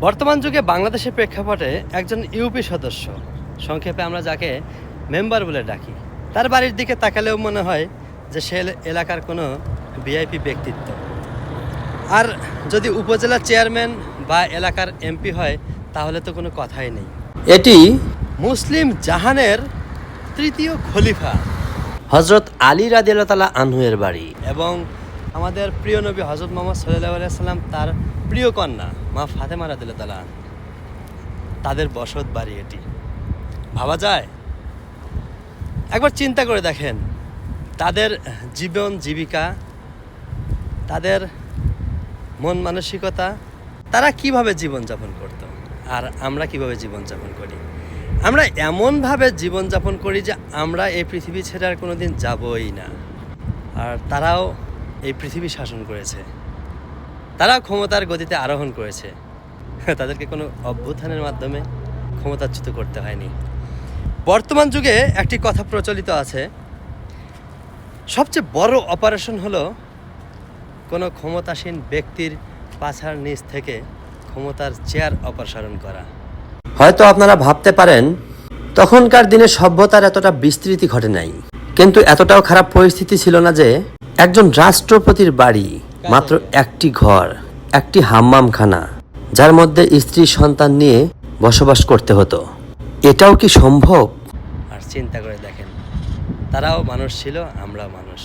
বর্তমান যুগে বাংলাদেশের প্রেক্ষাপটে একজন ইউপি সদস্য, সংক্ষেপে আমরা যাকে মেম্বার বলে ডাকি, তার বাড়ির দিকে তাকালেও মনে হয় যে সে এলাকার কোনো ভিআইপি ব্যক্তিত্ব। আর যদি উপজেলা চেয়ারম্যান বা এলাকার এমপি হয় তাহলে তো কোনো কথাই নেই। এটি মুসলিম জাহানের তৃতীয় খলিফা হজরত আলী রাদিয়াল্লাহু তাআলা আনহুয়ের বাড়ি এবং আমাদের প্রিয় নবী হজরত মুহাম্মদ সাল্লাল্লাহু আলাইহি সাল্লাম তার প্রিয় কন্যা মা ফাতেমা রাদিয়াল্লাহু তাআলা তাদের বসত বাড়ি এটি। ভাবা যায়? একবার চিন্তা করে দেখেন, তাদের জীবন জীবিকা, তাদের মন মানসিকতা, তারা কিভাবে জীবনযাপন করত আর আমরা কিভাবে জীবনযাপন করি। আমরা এমনভাবে জীবনযাপন করি যে আমরা এই পৃথিবী ছেড়ে আর কোনো দিন যাবই না। আর তারাও এই পৃথিবী শাসন করেছে, তারা ক্ষমতার গতিতে আরোহণ করেছে, তাদেরকে কোনো অভ্যুত্থানের মাধ্যমে ক্ষমতাচ্যুত করতে হয়নি। বর্তমান যুগে একটি কথা প্রচলিত আছে, সবচেয়ে বড় অপারেশন হলো কোনো ক্ষমতাসীন ব্যক্তির পাছার নিচ থেকে ক্ষমতার চেয়ার অপসারণ করা। হয়তো আপনারা ভাবতে পারেন তখনকার দিনে সভ্যতার এতটা বিস্তৃতি ঘটে নাই, কিন্তু এতটাও খারাপ পরিস্থিতি ছিল না যে একজন রাষ্ট্রপতির বাড়ি মাত্র একটি ঘর, একটি হাম্মামখানা, যার মধ্যে স্ত্রী সন্তান নিয়ে বসবাস করতে হতো। এটাও কি সম্ভব? আর চিন্তা করে দেখেন, তারাও মানুষ ছিল, আমরাও মানুষ।